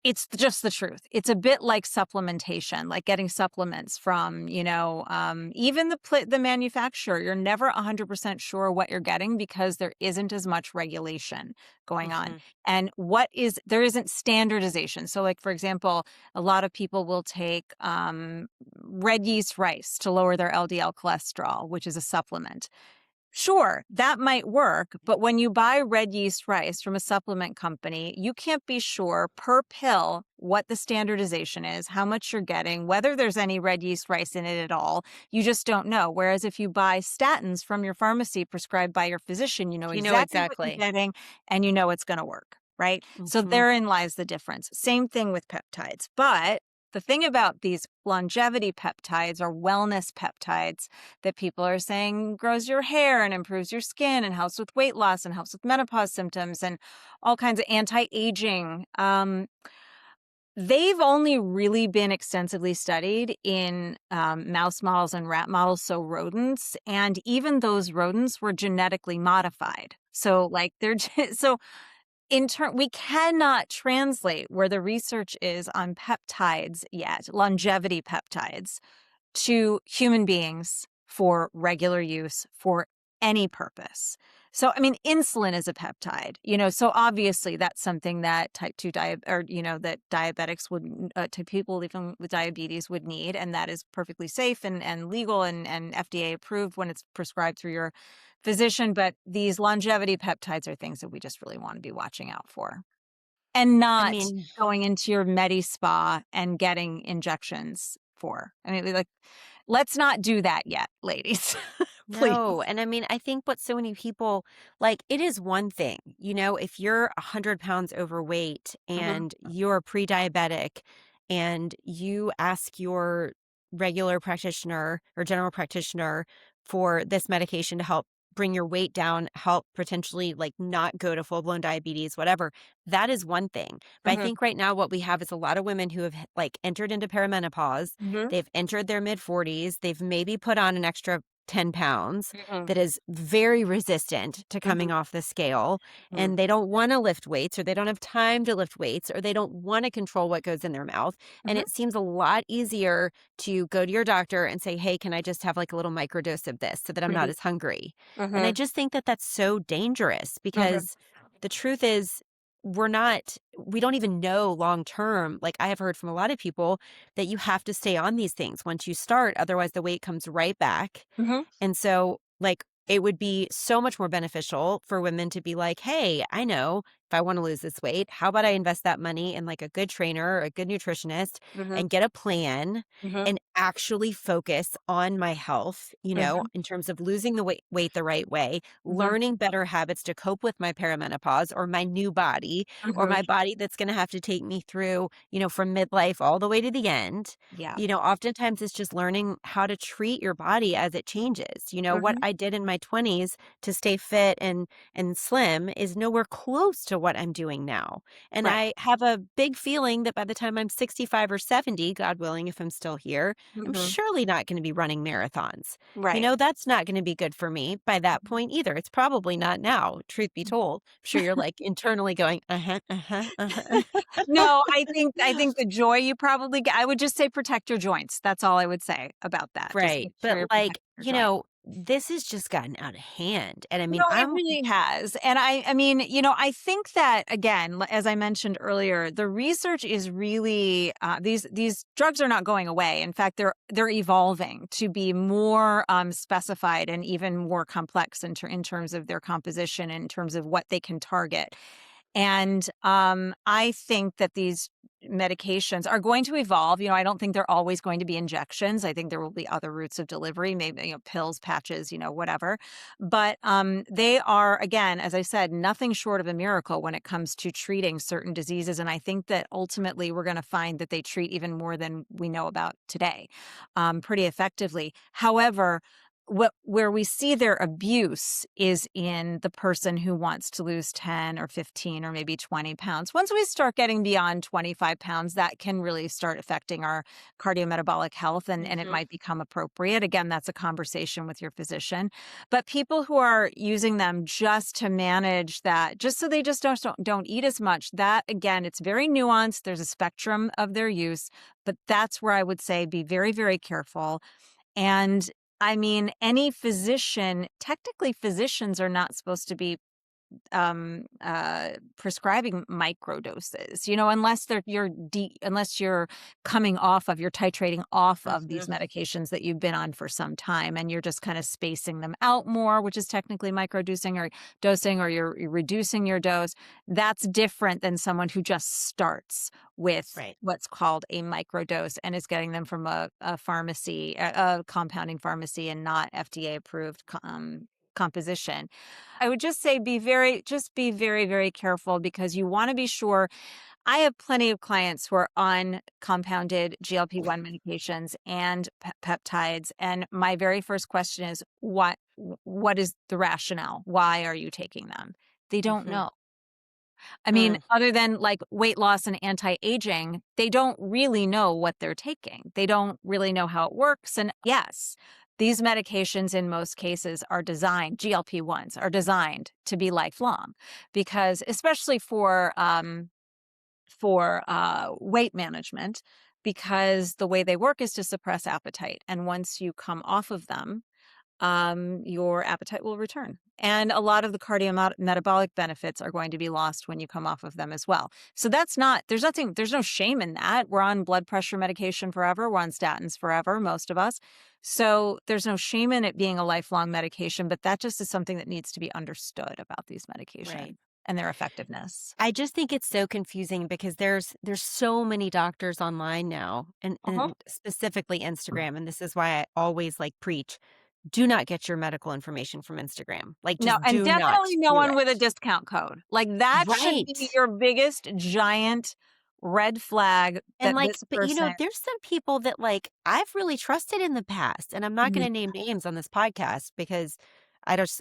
It's just the truth. It's a bit like supplementation, like getting supplements from, even the manufacturer. You're never 100% sure what you're getting because there isn't as much regulation going on. Mm-hmm. And there isn't standardization. So like, for example, a lot of people will take red yeast rice to lower their LDL cholesterol, which is a supplement. Sure, that might work, but when you buy red yeast rice from a supplement company, you can't be sure per pill what the standardization is, how much you're getting, whether there's any red yeast rice in it at all. You just don't know. Whereas if you buy statins from your pharmacy prescribed by your physician, you know You know exactly what you're exactly. getting and you know it's going to work, right? So Mhm. therein lies the difference. Same thing with peptides. But the thing about these longevity peptides or wellness peptides that people are saying grows your hair and improves your skin and helps with weight loss and helps with menopause symptoms and all kinds of anti-aging. They've only really been extensively studied in mouse models and rat models, so rodents, and even those rodents were genetically modified. So, like so in turn, we cannot translate where the research is on peptides yet, longevity peptides, to human beings for regular use for any purpose. So, I mean, insulin is a peptide, so obviously that's something that type 2 or, that diabetics would, to people even with diabetes would need. And that is perfectly safe and legal and FDA approved when it's prescribed through your physician. But these longevity peptides are things that we just really want to be watching out for and I not mean, going into your Medi Spa and getting injections for. I mean, like, let's not do that yet, ladies. Please. no. And I mean, I think what so many people like, it is one thing, if you're 100 pounds overweight Mhm, and you're pre diabetic and you ask your regular practitioner or general practitioner for this medication to help bring your weight down, help potentially like not go to full blown diabetes, whatever, that is one thing. But I mhm, think right now what we have is a lot of women who have like entered into perimenopause. mhm, They've entered their mid 40s. They've maybe put on an extra 10 pounds mhm, that is very resistant to mhm, coming off the scale. mhm, And they don't want to lift weights or they don't have time to lift weights or they don't want to control what goes in their mouth. And mhm, it seems a lot easier to go to your doctor and say, hey, can I just have like a little microdose of this so that I'm not mhm, as hungry? And I mhm, just think that that's so dangerous mhm, because the truth is, we don't even know long term. Like I have heard from a lot of people that you have to stay on these things once you start. Otherwise, the weight comes right back. mhm, And so, like, it would be so much more beneficial for women to be like, hey, I know if I want to lose this weight, how about I invest that money in like a good trainer or a good nutritionist mhm, and get a plan mhm, and actually focus on my health, mhm, in terms of losing the weight the right way, mhm, learning better habits to cope with my perimenopause or my new body or mhm. my body that's going to have to take me through, from midlife all the way to the end. Yeah. Oftentimes it's just learning how to treat your body as it changes. What Mhm. I did in my 20s to stay fit and slim is nowhere close to what I'm doing now. And Right. I have a big feeling that by the time I'm 65 or 70, God willing, if I'm still here, I'm Mhm. surely not going to be running marathons. Right. That's not going to be good for me by that point either. It's probably not now, truth be told. I'm sure you're like internally going, uh-huh, uh-huh, uh-huh. No, I think the joy you probably get, I would just say protect your joints. That's all I would say about that. Just Right, make sure but, you're like, protecting your joints. this has just gotten out of hand, and I No, mean, it I'm really has. And I mean, I think that again, as I mentioned earlier, the research is really these drugs are not going away. In fact, they're evolving to be more specified and even more complex in terms of their composition, in terms of what they can target. And I think that these medications are going to evolve. I don't think they're always going to be injections. I think there will be other routes of delivery, maybe, pills, patches, whatever. But they are, again, as I said, nothing short of a miracle when it comes to treating certain diseases. And I think that ultimately we're going to find that they treat even more than we know about today, pretty effectively. However, where we see their abuse is in the person who wants to lose 10 or 15 or maybe 20 pounds. Once we start getting beyond 25 pounds, that can really start affecting our cardiometabolic health and it Mhm. might become appropriate. Again, that's a conversation with your physician. But people who are using them just to manage that, just so they just don't eat as much, that again, it's very nuanced. There's a spectrum of their use, but that's where I would say be very, very careful. And I mean, any physician, technically physicians are not supposed to be prescribing micro doses, unless unless you're you're titrating off of these Mhm. medications that you've been on for some time and you're just kind of spacing them out more, which is technically dosing, or you're reducing your dose. That's different than someone who just starts with Right. what's called a microdose and is getting them from a pharmacy, a compounding pharmacy, and not FDA approved composition. I would just say be very, very careful, because you want to be sure. I have plenty of clients who are on compounded GLP-1 medications and peptides. And my very first question is, what is the rationale? Why are you taking them? They don't Mhm. know. I mean, Mm. other than like weight loss and anti-aging, they don't really know what they're taking. They don't really know how it works. And yes, these medications in most cases are designed, GLP-1s are designed to be lifelong, because especially for weight management, because the way they work is to suppress appetite. And once you come off of them, your appetite will return. And a lot of the cardiometabolic benefits are going to be lost when you come off of them as well. So there's no shame in that. We're on blood pressure medication forever. We're on statins forever, most of us. So there's no shame in it being a lifelong medication, but that just is something that needs to be understood about these medications Right. and their effectiveness. I just think it's so confusing because there's so many doctors online now, and Uh-huh. specifically Instagram, and this is why I always like preach, do not get your medical information from Instagram. Like, No, just and do not definitely no do one it. with a discount code. Like, that should be Right. your biggest giant red flag And, that like, this but, person. there's some people that, like, I've really trusted in the past, and I'm not Mhm. gonna name names on this podcast because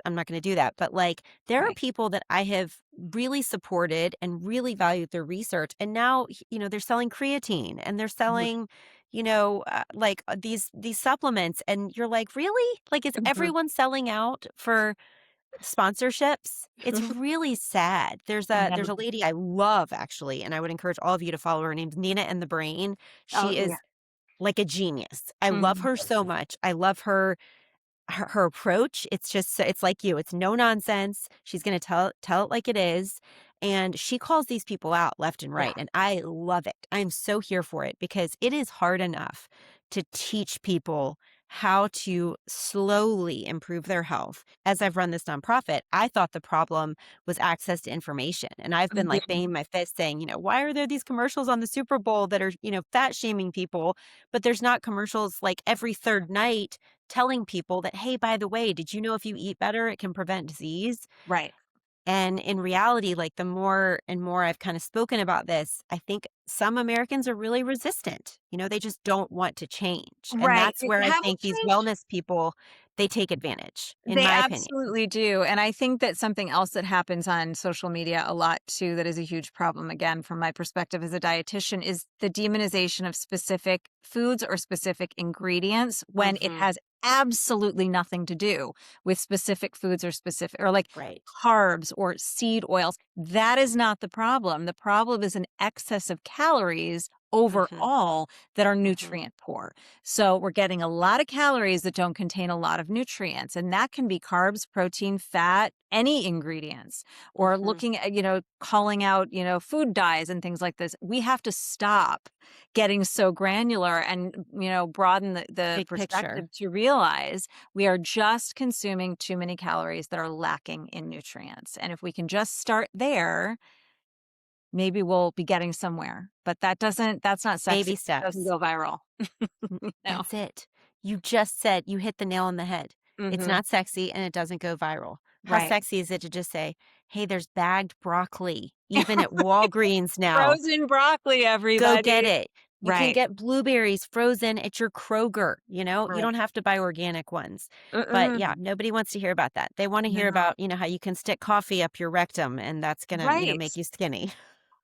I'm not gonna do that, but, like, there are Right. people that I have really supported and really valued their research, and now, they're selling creatine, and they're Mhm. selling, these supplements, and you're like, "Really? Like, is Mhm. everyone selling out for sponsorships?" It's really sad. There's a Inevitably. lady I love, actually, and I would encourage all of you to follow her. Her name's Nina and the Brain. Oh, She yeah. is like a genius. I love Mhm. her so much. I love her approach. It's like you. It's no nonsense. She's going to tell it like it is, and she calls these people out left and Yeah. right, and I love it. I'm so here for it because it is hard enough to teach people how to slowly improve their health. As I've run this nonprofit, I thought the problem was access to information, and I've been like Mhm. banging my fist saying, why are there these commercials on the Super Bowl that are, fat shaming people, but there's not commercials like every third night telling people that, hey, by the way, did you know if you eat better, it can prevent disease? Right. And in reality, like, the more and more I've kind of spoken about this, I think some Americans are really resistant. They just don't want to change. And Right. that's where I Haven't think these changed. wellness people, they take advantage, in They my opinion. absolutely do. And I think that something else that happens on social media a lot too, that is a huge problem, again, from my perspective as a dietitian, is the demonization of specific foods or specific ingredients when it Hmm. has absolutely nothing to do with specific foods or like Right. carbs or seed oils. That is not the problem. The problem is an excess of calories Hmm. overall that are Hmm. nutrient poor. So we're getting a lot of calories that don't contain a lot of nutrients. And that can be carbs, protein, fat, any ingredients, or Hmm. looking at, calling out, food dyes and things like this. We have to stop getting so granular and, broaden the Big perspective picture. to realize we are just consuming too many calories that are lacking in nutrients. And if we can just start there, maybe we'll be getting somewhere. But that's not sexy. Baby It doesn't steps. go viral. No. That's it. You hit the nail on the head. It's Mhm. not sexy and it doesn't go viral. How Right. sexy is it to just say, "Hey, there's bagged broccoli, even at Walgreens now. Frozen broccoli, Go get everybody. it." You can Right. get blueberries frozen at your Kroger, you Right. don't have to buy organic ones. But Mm-mm. yeah, nobody wants to hear about that. They wanna hear No. about, how you can stick coffee up your rectum and that's gonna, Right. make you skinny.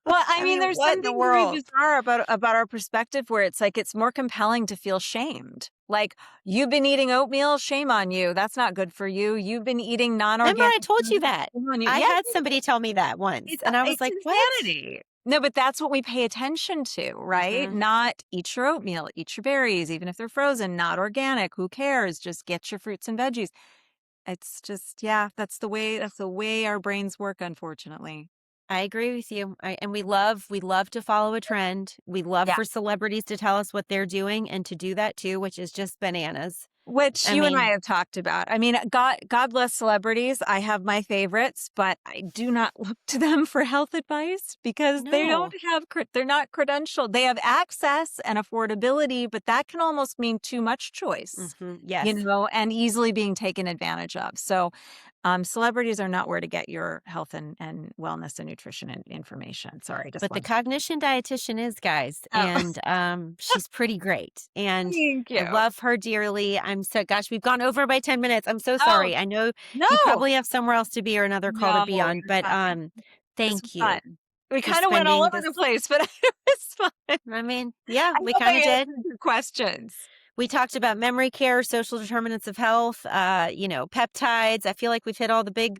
Well, I I mean, mean, there's what in the something very world? bizarre about our perspective where it's like it's more compelling to feel shamed. Like, "You've been eating oatmeal, shame on you. That's not good for you. You've been eating Remember non-organic I told food, you that? shame on you." I Yeah, had somebody tell me that once, and I was it's like, "What?" insanity. No, but that's what we pay attention to, right? Mhm. Not eat your oatmeal, eat your berries, even if they're frozen, not organic, who cares? Just get your fruits and veggies. It's just, that's the way our brains work, unfortunately. I agree with you. And we love to follow a trend. We love Yeah. for celebrities to tell us what they're doing and to do that too, which is just bananas. Which I you and I mean, have talked about. I mean, God bless celebrities. I have my favorites, but I do not look to them for health advice because no. they're not credentialed. They have access and affordability, but that can almost mean too much choice, Yes. and easily being taken advantage of. So, celebrities are not where to get your health and wellness and nutrition and information. Sorry, just But the one. cognition dietitian is, guys, Oh, and she's pretty great. And thank I you. love her dearly. I'm so, gosh, we've gone over by 10 minutes. I'm so Oh, sorry. I know you no. probably have somewhere else to be or another call to No, be on, you're but fine. This was thank fun. you We for kinda went all spending over this. the place, but it was fun. I mean, yeah, I we hope kind I of did. answered your questions. We talked about memory care, social determinants of health, peptides. I feel like we've hit all the big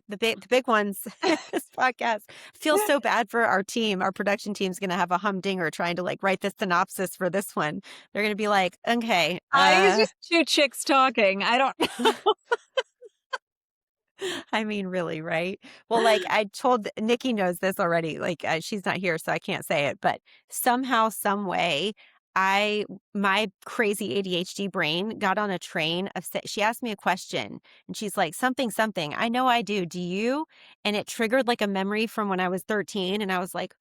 ones in this podcast. I feel so bad for our team. Our production team's going to have a humdinger trying to like write the synopsis for this one. They're going to be like, okay, It's just 2 chicks talking. I don't I mean, really, right? Well, like I told Nikki knows this already. Like she's not here, so I can't say it. But somehow, some way, I my crazy ADHD brain got on a train of. She asked me a question, and she's like, "Something, something." I know I do. Do you? And it triggered like a memory from when I was 13, and I was like,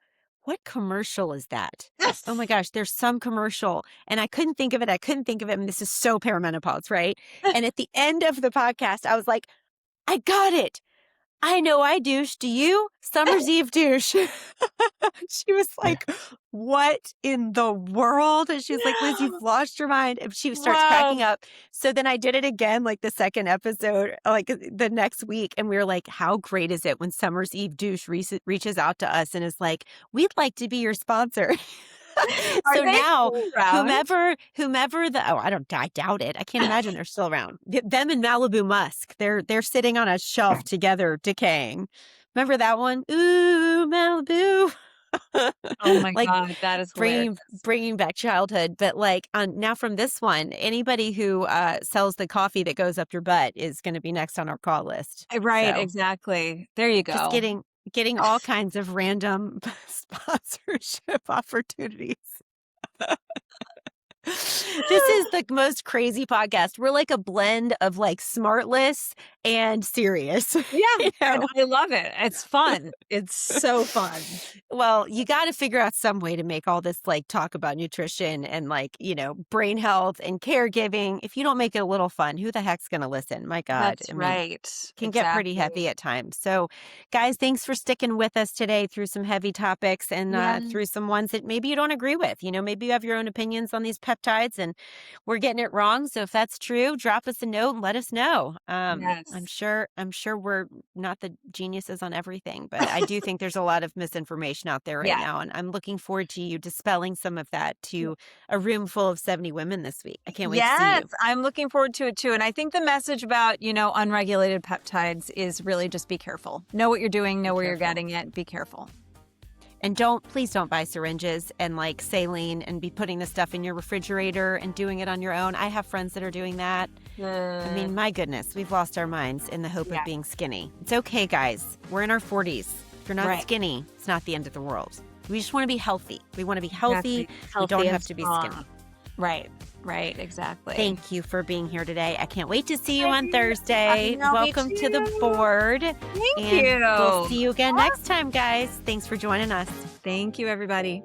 "What commercial is that?" Oh my gosh, there's some commercial, and I couldn't think of it. I couldn't think of it. And this is so perimenopause, right? And at the end of the podcast, I was like, I got it. I know I douche. Do you? Summer's Eve douche. She was like, what in the world? And she was like, Liz, you've lost your mind. And she starts Wow. cracking up. So then I did it again, like the second episode, like the next week. And we were like, how great is it when Summer's Eve douche reaches out to us and is like, we'd like to be your sponsor. Are So they now still around? I doubt it. I can't imagine they're still around. Them and Malibu Musk, they're sitting on a shelf together decaying. Remember that one? Ooh, Malibu. Oh my Like god, that is hilarious. bringing back childhood, but like now from this one, anybody who sells the coffee that goes up your butt is going to be next on our call list. Right, So exactly. There you just go. getting all kinds of random sponsorship opportunities. This is the most crazy podcast. We're like a blend of like smartless and serious. Yeah, You and know? I love it. It's fun. It's so fun. Well, you got to figure out some way to make all this like talk about nutrition and like, brain health and caregiving. If you don't make it a little fun, who the heck's going to listen? My God. That's I mean, right. can get pretty Exactly. heavy at times. So, guys, thanks for sticking with us today through some heavy topics and through Yes. some ones that maybe you don't agree with. Maybe you have your own opinions on these peptides and we're getting it wrong. So if that's true, drop us a note and let us know. I'm Yes. sure we're not the geniuses on everything, but I do think there's a lot of misinformation out there right Yeah. now. And I'm looking forward to you dispelling some of that to a room full of 70 women this week. I can't wait to see Yes, you. I'm looking forward to it too. And I think the message about, unregulated peptides is really just be careful. Know what you're doing, Be know where you're careful. getting it, be careful. And please don't buy syringes and like saline and be putting this stuff in your refrigerator and doing it on your own. I have friends that are doing that. I mean, my goodness, we've lost our minds in the hope of Yeah. being skinny. It's okay, guys. We're in our 40s. If you're not Right. skinny, it's not the end of the world. We just want to be healthy. We want to be healthy. We don't have to be skinny. Right, exactly. Thank you for being here today. I can't wait to see you on I Thursday. know, me Welcome to the too. board. Thank And you. we'll see you again next time, guys. Thanks for joining us. Thank you, everybody.